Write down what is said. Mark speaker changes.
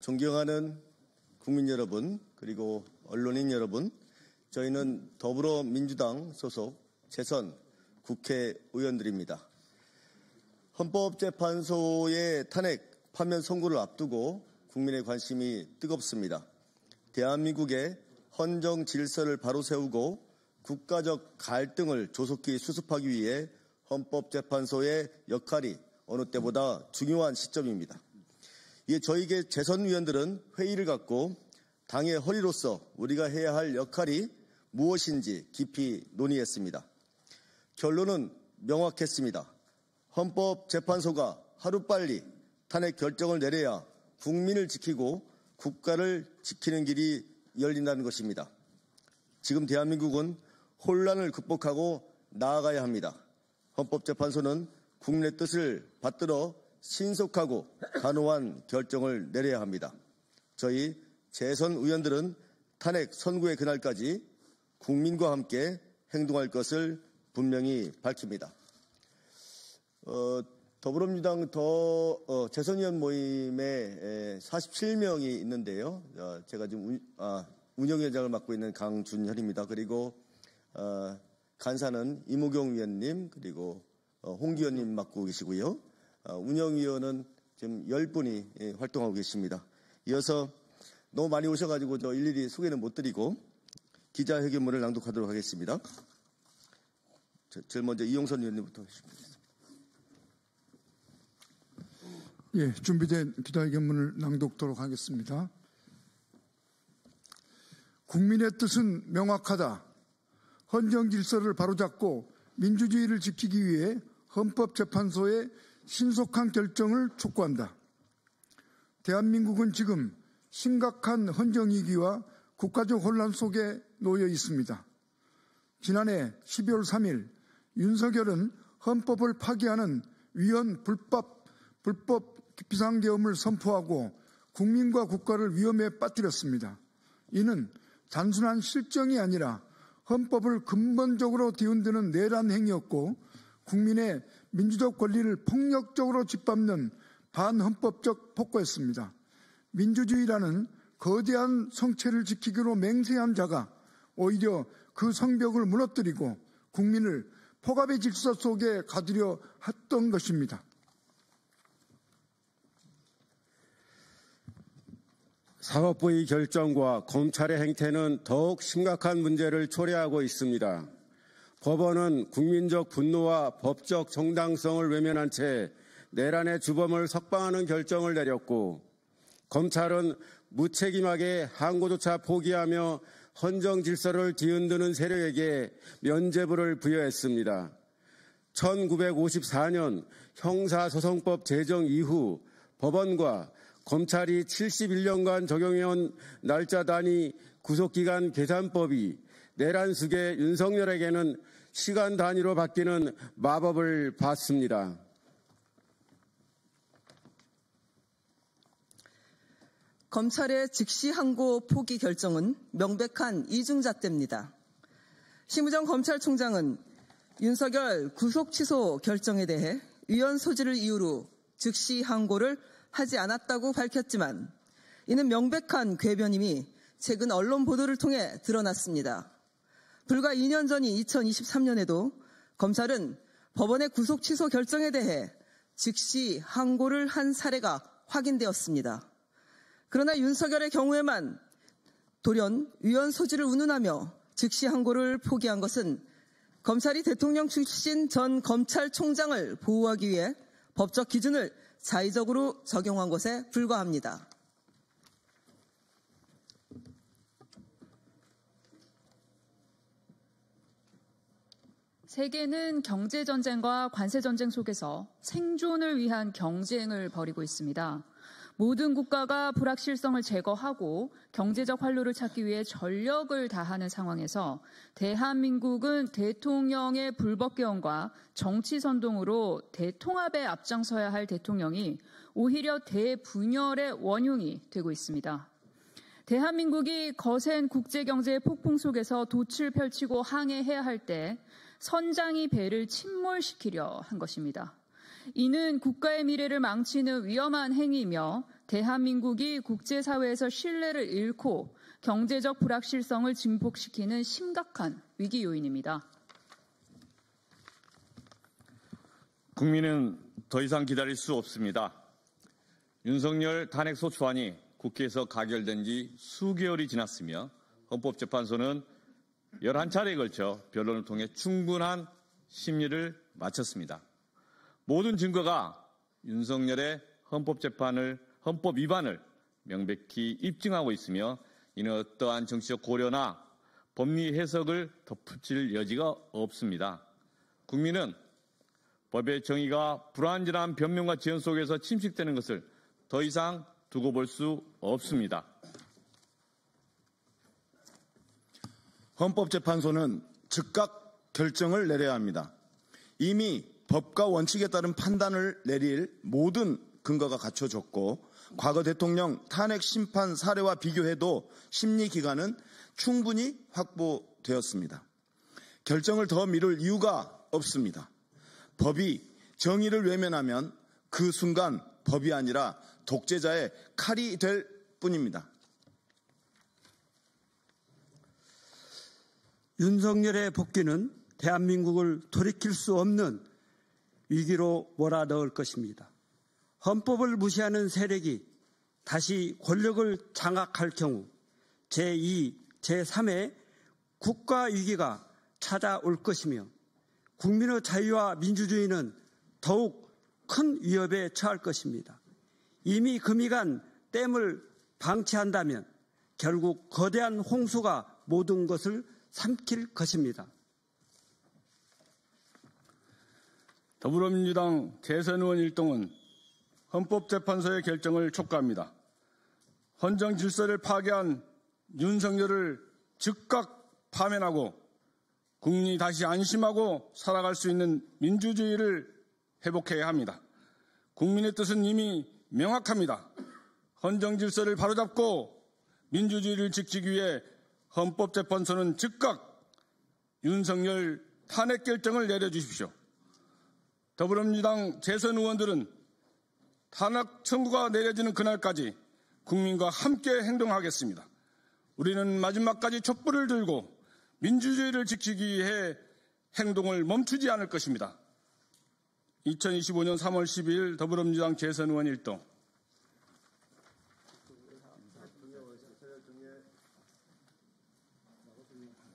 Speaker 1: 존경하는 국민 여러분, 그리고 언론인 여러분, 저희는 더불어민주당 소속 재선 국회의원들입니다. 헌법재판소의 탄핵 파면 선고를 앞두고 국민의 관심이 뜨겁습니다. 대한민국의 헌정 질서를 바로 세우고 국가적 갈등을 조속히 수습하기 위해 헌법재판소의 역할이 어느 때보다 중요한 시점입니다. 이에 저희계 재선위원들은 회의를 갖고 당의 허리로서 우리가 해야 할 역할이 무엇인지 깊이 논의했습니다. 결론은 명확했습니다. 헌법재판소가 하루빨리 탄핵 결정을 내려야 국민을 지키고 국가를 지키는 길이 열린다는 것입니다. 지금 대한민국은 혼란을 극복하고 나아가야 합니다. 헌법재판소는 국민의 뜻을 받들어 신속하고 단호한 결정을 내려야 합니다. 저희 재선 의원들은 탄핵 선고의 그날까지 국민과 함께 행동할 것을 분명히 밝힙니다. 더불어민주당 재선위원 모임에 47명이 있는데요. 제가 지금 운영위원장을 맡고 있는 강준현입니다. 그리고 간사는 이무경 위원님, 그리고 홍 의원님 맡고 계시고요. 운영위원은 지금 10분이 활동하고 계십니다. 이어서 너무 많이 오셔가지고 저 일일이 소개는 못 드리고 기자회견문을 낭독하도록 하겠습니다. 제일 먼저 이용선 의원님부터 하시겠습니다.
Speaker 2: 예, 준비된 기자회견문을 낭독하도록 하겠습니다. 국민의 뜻은 명확하다. 헌정 질서를 바로잡고 민주주의를 지키기 위해 헌법재판소의 신속한 결정을 촉구한다. 대한민국은 지금 심각한 헌정위기와 국가적 혼란 속에 놓여 있습니다. 지난해 12월 3일 윤석열은 헌법을 파기하는 위헌 불법 비상계엄을 선포하고 국민과 국가를 위험에 빠뜨렸습니다. 이는 단순한 실정이 아니라 헌법을 근본적으로 뒤흔드는 내란 행위였고 국민의 민주적 권리를 폭력적으로 짓밟는 반헌법적 폭거였습니다. 민주주의라는 거대한 성체를 지키기로 맹세한 자가 오히려 그 성벽을 무너뜨리고 국민을 폭압의 질서 속에 가두려 했던 것입니다.
Speaker 3: 사법부의 결정과 검찰의 행태는 더욱 심각한 문제를 초래하고 있습니다. 법원은 국민적 분노와 법적 정당성을 외면한 채 내란의 주범을 석방하는 결정을 내렸고 검찰은 무책임하게 항고조차 포기하며 헌정 질서를 뒤흔드는 세력에게 면죄부를 부여했습니다. 1954년 형사소송법 제정 이후 법원과 검찰이 71년간 적용해온 날짜 단위 구속기간 계산법이 내란 수계 윤석열에게는 시간 단위로 바뀌는 마법을 봤습니다.
Speaker 4: 검찰의 즉시 항고 포기 결정은 명백한 이중잣대입니다. 심우정 검찰총장은 윤석열 구속 취소 결정에 대해 위헌 소지를 이유로 즉시 항고를 하지 않았다고 밝혔지만 이는 명백한 궤변임이 최근 언론 보도를 통해 드러났습니다. 불과 2년 전인 2023년에도 검찰은 법원의 구속 취소 결정에 대해 즉시 항고를 한 사례가 확인되었습니다. 그러나 윤석열의 경우에만 돌연 위헌 소지를 운운하며 즉시 항고를 포기한 것은 검찰이 대통령 출신 전 검찰총장을 보호하기 위해 법적 기준을 자의적으로 적용한 것에 불과합니다.
Speaker 5: 세계는 경제전쟁과 관세전쟁 속에서 생존을 위한 경쟁을 벌이고 있습니다. 모든 국가가 불확실성을 제거하고 경제적 활로를 찾기 위해 전력을 다하는 상황에서 대한민국은 대통령의 불법 개헌과 정치 선동으로 대통합에 앞장서야 할 대통령이 오히려 대분열의 원흉이 되고 있습니다. 대한민국이 거센 국제경제의 폭풍 속에서 돛을 펼치고 항해해야 할 때 선장이 배를 침몰시키려 한 것입니다. 이는 국가의 미래를 망치는 위험한 행위이며 대한민국이 국제사회에서 신뢰를 잃고 경제적 불확실성을 증폭시키는 심각한 위기 요인입니다.
Speaker 6: 국민은 더 이상 기다릴 수 없습니다. 윤석열 탄핵소추안이 국회에서 가결된 지 수개월이 지났으며 헌법재판소는 11차례에 걸쳐 변론을 통해 충분한 심리를 마쳤습니다. 모든 증거가 윤석열의 헌법 위반을 명백히 입증하고 있으며 이는 어떠한 정치적 고려나 법리 해석을 덧붙일 여지가 없습니다. 국민은 법의 정의가 불완전한 변명과 지연 속에서 침식되는 것을 더 이상 두고 볼 수 없습니다.
Speaker 7: 헌법재판소는 즉각 결정을 내려야 합니다. 이미 법과 원칙에 따른 판단을 내릴 모든 근거가 갖춰졌고 과거 대통령 탄핵 심판 사례와 비교해도 심리 기간은 충분히 확보되었습니다. 결정을 더 미룰 이유가 없습니다. 법이 정의를 외면하면 그 순간 법이 아니라 독재자의 칼이 될 뿐입니다.
Speaker 8: 윤석열의 복귀는 대한민국을 돌이킬 수 없는 위기로 몰아넣을 것입니다. 헌법을 무시하는 세력이 다시 권력을 장악할 경우 제2, 제3의 국가 위기가 찾아올 것이며 국민의 자유와 민주주의는 더욱 큰 위협에 처할 것입니다. 이미 금이 간 댐을 방치한다면 결국 거대한 홍수가 모든 것을 삼킬 것입니다.
Speaker 3: 더불어민주당 재선 의원 일동은 헌법재판소의 결정을 촉구합니다. 헌정 질서를 파괴한 윤석열을 즉각 파면하고 국민이 다시 안심하고 살아갈 수 있는 민주주의를 회복해야 합니다. 국민의 뜻은 이미 명확합니다. 헌정 질서를 바로잡고 민주주의를 지키기 위해 헌법재판소는 즉각 윤석열 탄핵 결정을 내려주십시오. 더불어민주당 재선 의원들은 탄핵 청구가 내려지는 그날까지 국민과 함께 행동하겠습니다. 우리는 마지막까지 촛불을 들고 민주주의를 지키기 위해 행동을 멈추지 않을 것입니다. 2025년 3월 12일 더불어민주당 재선 의원 일동